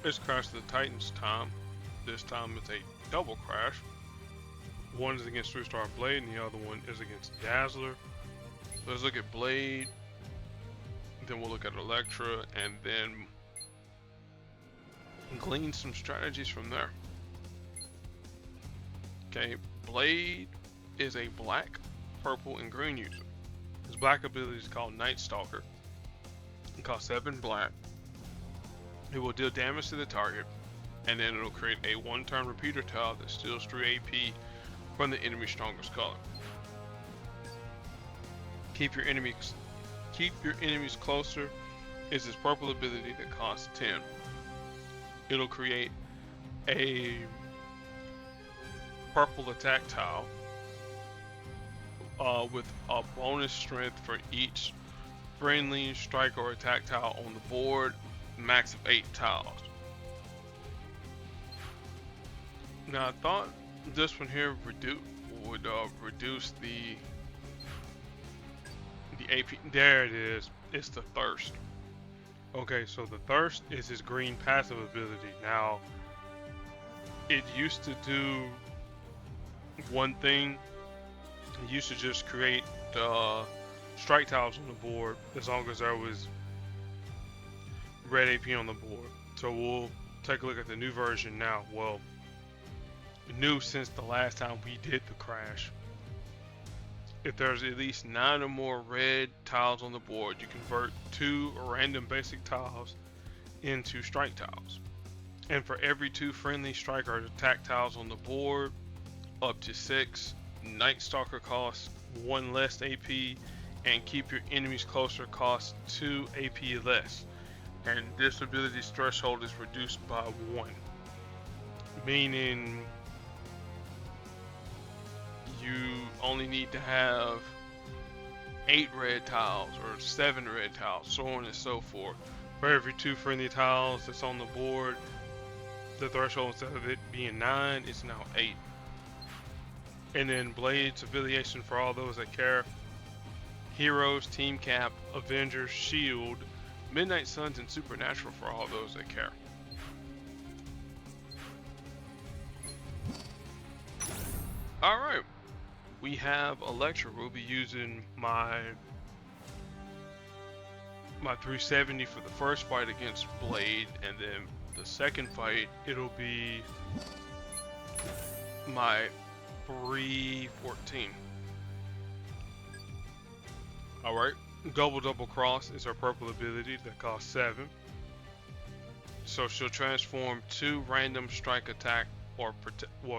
It's Crash of the Titans time. This time it's a double crash. One is against 3-star Blade and the other one is against Dazzler. Let's look at Blade, then we'll look at Elektra, and then glean some strategies from there. Okay, Blade is a black, purple, and green user. His black ability is called Night Stalker. It costs 7 black. It will deal damage to the target, and then it'll create a 1-turn repeater tile that steals 3 AP from the enemy's strongest color. Keep your enemies closer is his purple ability that costs 10. It'll create a purple attack tile with a bonus strength for each friendly strike or attack tile on the board, max of 8 tiles. Now I thought this one here would reduce the AP. There it is. It's the Thirst. Okay, so the Thirst is his green passive ability. Now, it used to do one thing. It used to just create strike tiles on the board as long as there was red AP on the board. So we'll take a look at the new version now. Well, new since the last time we did the crash. If there's at least 9 or more red tiles on the board, you convert 2 random basic tiles into strike tiles. And for every 2 friendly strike or attack tiles on the board, up to 6, Night Stalker costs 1 less AP, and Keep Your Enemies Closer costs 2 AP less. And this ability's threshold is reduced by 1. Meaning you only need to have 8 red tiles or 7 red tiles, so on and so forth. For every 2 friendly tiles that's on the board, the threshold, instead of it being 9, it's now 8. And then Blade's affiliation for all those that care: Heroes, Team Cap, Avengers, Shield, Midnight Suns, and Supernatural for all those that care. Alright, we have Elektra. We'll be using my 370 for the first fight against Blade, and then the second fight it'll be my 314. Alright, Double Cross is her purple ability that costs 7. So she'll transform 2 random strike attack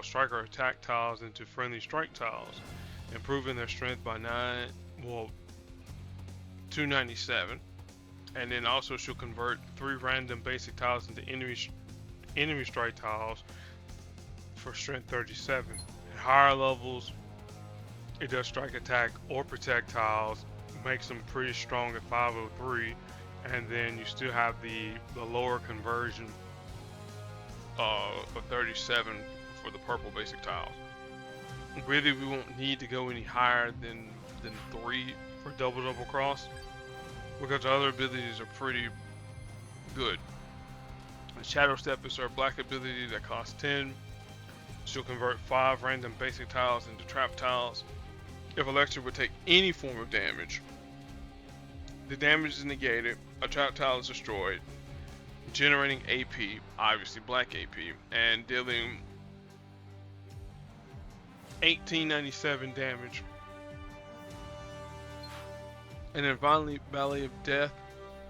strike or attack tiles into friendly strike tiles, improving their strength by 297. And then also she'll convert 3 random basic tiles into enemy strike tiles for strength 37. At higher levels, it does strike attack or protect tiles, makes them pretty strong at 503, and then you still have the lower conversion of 37 for the purple basic tiles. Really, we won't need to go any higher than 3 for Double Cross, because the other abilities are pretty good. Shadow Step is her black ability that costs 10. She'll convert 5 random basic tiles into trap tiles. If Elektra would take any form of damage, the damage is negated, a trap tile is destroyed, generating AP, obviously black AP, and dealing 1897 damage. And then finally, Valley of Death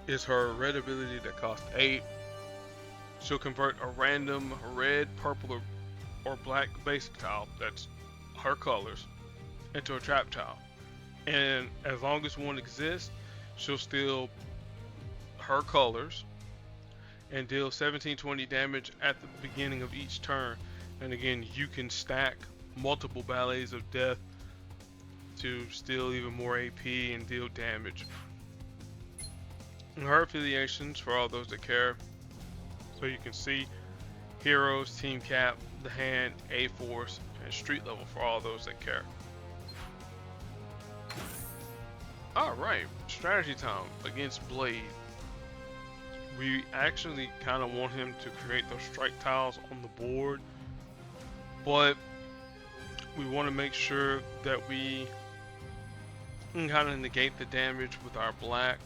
is her red ability that costs 8. She'll convert a random red, purple, or black basic tile, that's her colors, into a trap tile. And as long as one exists, she'll steal her colors and deal 1720 damage at the beginning of each turn. And again, you can stack multiple Ballets of Death to steal even more AP and deal damage. And her affiliations, for all those that care, so you can see: Heroes, Team Cap, The Hand, A-Force, and Street Level for all those that care. Alright, strategy time against Blade. We actually kind of want him to create those strike tiles on the board, but we want to make sure that we can kind of negate the damage with our black,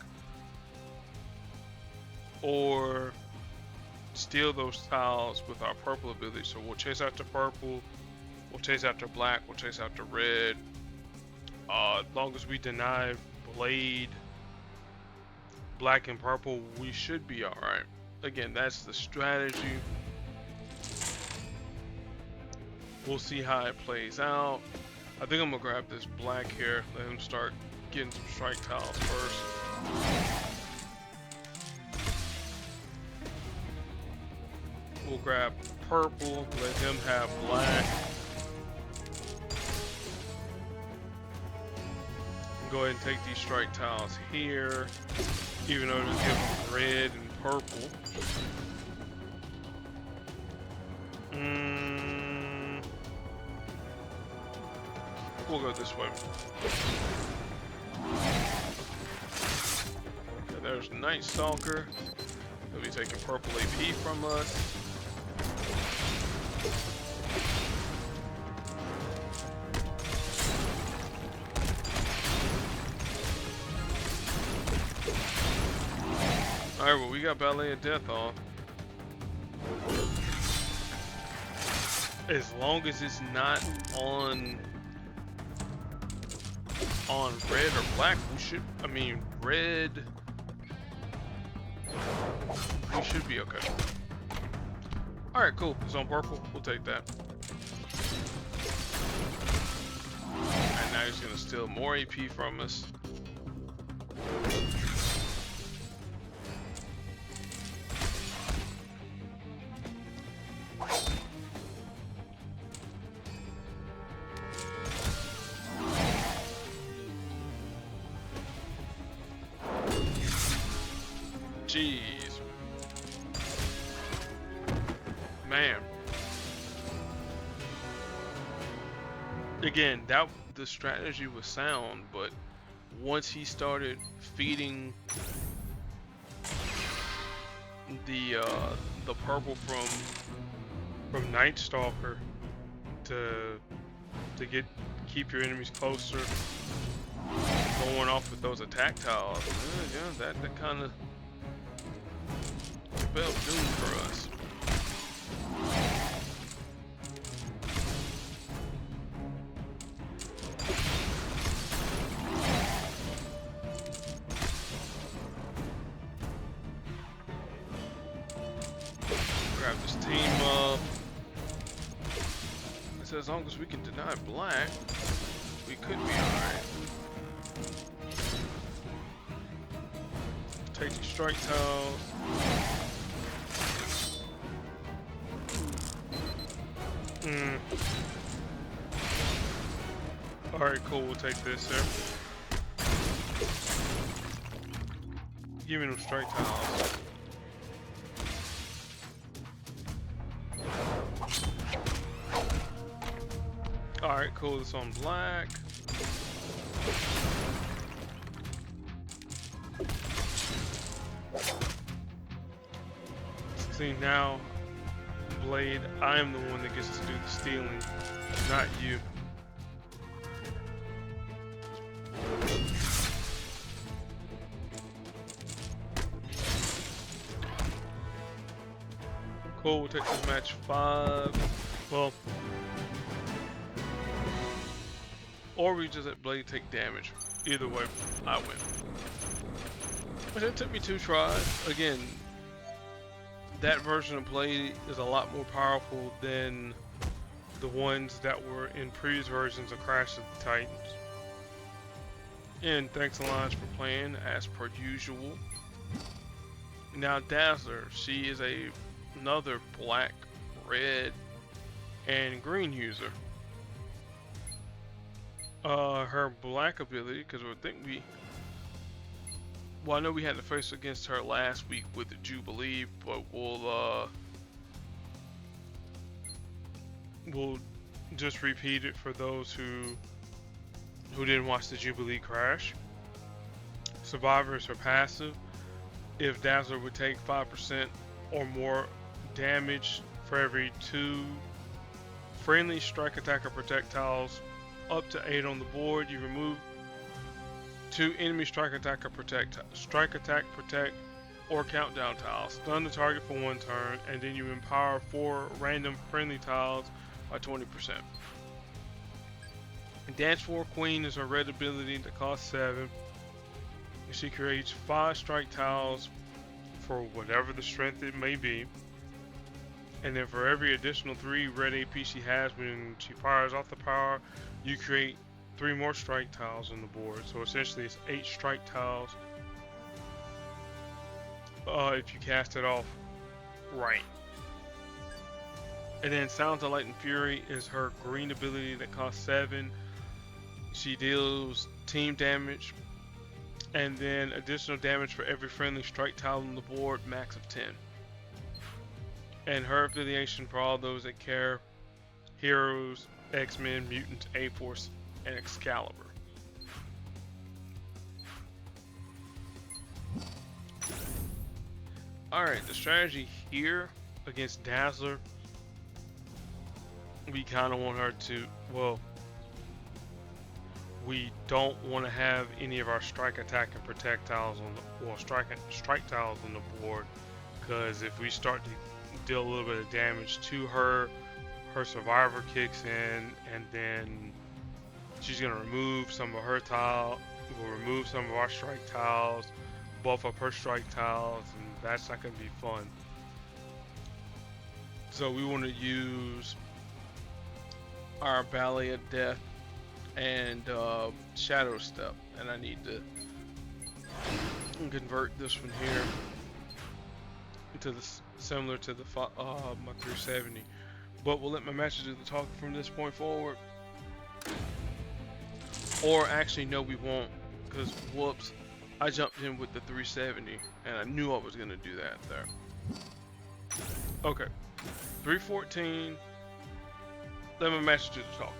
or steal those tiles with our purple ability. So we'll chase after purple, we'll chase after black, we'll chase after red. As long as we deny blade, black and purple, we should be alright. Again, that's the strategy. We'll see how it plays out. I think I'm gonna grab this black here, let him start getting some strike tiles first. We'll grab purple, let him have black. Go ahead and take these strike tiles here, even though it's giving red and purple. We'll go this way. Okay, there's Night Stalker. He'll be taking purple AP from us. Alright, well, we got Ballet of Death on. As long as it's not on red or black, we should, I mean, red, we should be okay. Alright, cool. It's on purple. We'll take that. And now he's going to steal more AP from us. Jeez. Man. Again, the strategy was sound, but once he started feeding the purple from Night Stalker to keep your enemies closer, going off with those attack tiles, yeah, that kind of spelled doom for us. Grab this team up. It says as long as we can deny black, we could be alright. Take these strike tiles. Alright, cool, we'll take this there. Give me them strike tiles. Alright, cool, this on black. See, now, Blade, I am the one that gets to do the stealing, not you. Cool, we'll take this match 5. Well, or we just let Blade take damage. Either way, I win. But it took me 2 tries. Again, that version of Blade is a lot more powerful than the ones that were in previous versions of Crash of the Titans. And thanks Alliance for playing as per usual. Now Dazzler, she is another black, red, and green user. Her black ability, because I think well, I know we had to face against her last week with the Jubilee, but we'll just repeat it for those who didn't watch the Jubilee crash. Survivor is her passive. if Dazzler would take 5% or more damage for every 2 friendly strike attack or protect tiles up to 8 on the board, you remove 2 enemy strike attack or protect, or countdown tiles. Stun the target for 1 turn, and then you empower 4 random friendly tiles by 20%. Dance Floor Queen is a red ability that costs 7. She creates 5 strike tiles for whatever the strength it may be. And then for every additional 3 red AP she has when she fires off the power, you create 3 more strike tiles on the board. So essentially it's 8 strike tiles if you cast it off right. And then Sounds of Light and Fury is her green ability that costs 7. She deals team damage and then additional damage for every friendly strike tile on the board, max of 10. And her affiliation for all those that care: Heroes, X-Men, Mutants, A-Force, and Excalibur. Alright, the strategy here against Dazzler, we kind of want her to, well, we don't want to have any of our strike attack and projectiles on the, well, strike tiles on the board, because if we start to deal a little bit of damage to her, her survivor kicks in, and then she's gonna remove some of her tile. We'll remove some of our strike tiles, buff up her strike tiles, and that's not gonna be fun. So we want to use our Ballet of Death and Shadow Step, and I need to convert this one here into the similar to the my 370. But we'll let my master do the talking from this point forward. Or actually, no, we won't, because whoops, I jumped in with the 370, and I knew I was gonna do that there. Okay, 314. Let my master do the talking.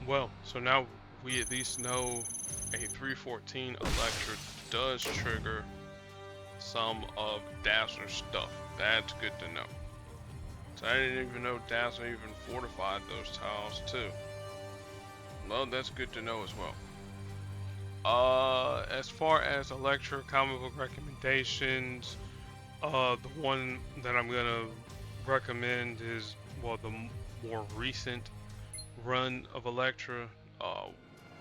Well, so now we at least know a 314 Elektra does trigger some of Dazzler's stuff. That's good to know. So I didn't even know Dazzler even fortified those tiles too. Well, that's good to know as well. As far as Elektra comic book recommendations, the one that I'm gonna recommend is, well, the more recent run of Elektra. Uh,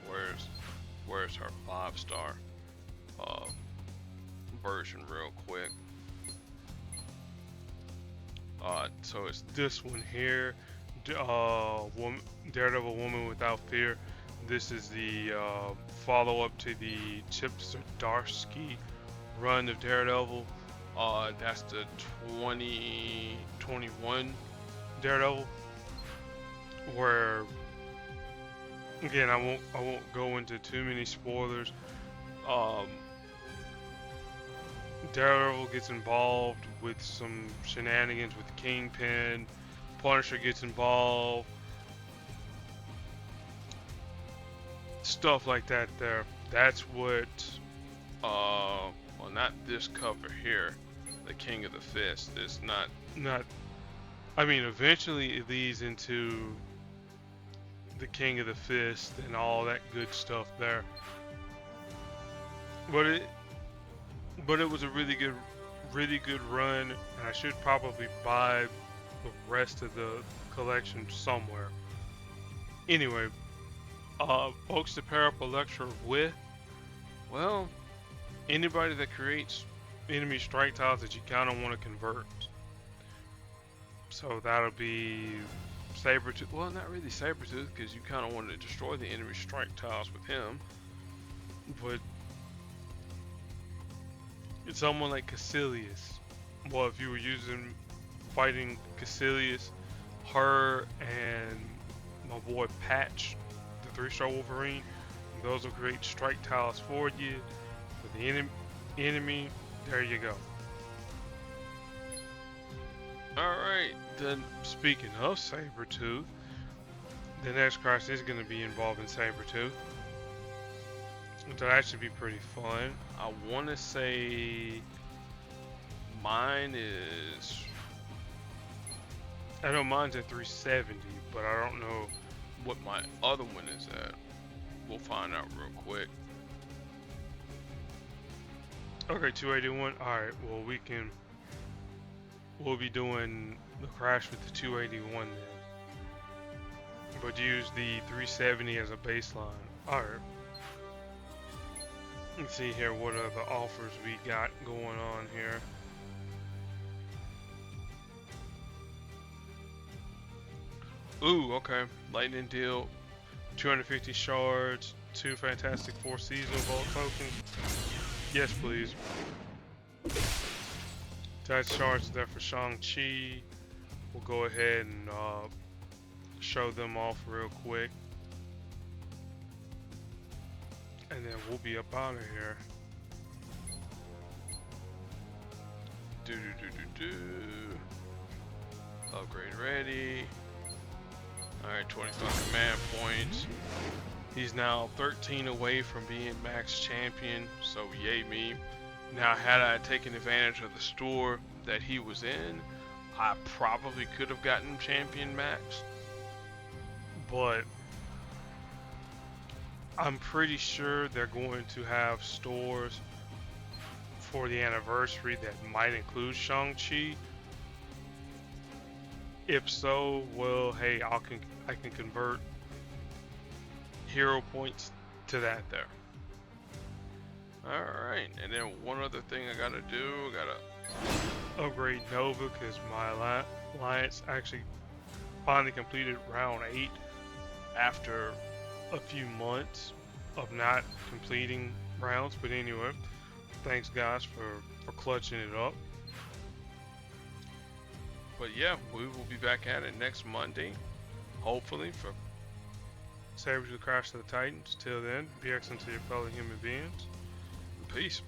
where's her 5-star version real quick? So it's this one here, Daredevil Woman Without Fear. This is the follow-up to the Chip Zdarsky run of Daredevil. That's the 2021 Daredevil, where again I won't go into too many spoilers. Daredevil gets involved with some shenanigans with Kingpin. Punisher gets involved. Stuff like that there. That's what, well, not this cover here. The King of the Fist. It's not, I mean, eventually it leads into the King of the Fist and all that good stuff there. But it was a really good run, and I should probably buy the rest of the collection somewhere. Anyway, folks to pair up Elektra with, well, anybody that creates enemy strike tiles that you kind of want to convert. So that'll be Sabretooth. Well, not really Sabretooth, because you kind of want to destroy the enemy strike tiles with him. But it's someone like Caecilius. Well, if you were fighting Caecilius, her and my boy Patch, the 3-star Wolverine, those will create strike tiles for you. For the enemy, there you go. Alright, then speaking of Sabretooth, the next class is going to be involving Sabretooth. That should be pretty fun. I want to say mine is, I know mine's at 370, but I don't know what my other one is at. We'll find out real quick. Okay, 281. Alright, well we'll be doing the crash with the 281 then. But use the 370 as a baseline. Alright. Let's see here what other offers we got going on here. Ooh, okay. Lightning deal. 250 shards. 2 Fantastic Four seasonal vault tokens. Yes, please. That shards there for Shang-Chi. We'll go ahead and show them off real quick. And then we'll be up out of here. Upgrade ready. Alright, 25 command points. He's now 13 away from being max champion, so yay me. Now, had I taken advantage of the store that he was in, I probably could have gotten champion max. But I'm pretty sure they're going to have stores for the anniversary that might include Shang-Chi. If so, well, hey, I can convert hero points to that there. Alright, and then one other thing I gotta do, I gotta upgrade Nova, because my alliance actually finally completed round 8 after a few months of not completing rounds. But anyway, thanks guys for clutching it up. But yeah, we will be back at it next Monday, hopefully, for Sabretooth Crash of the Titans. Till then, be excellent to your fellow human beings. Peace.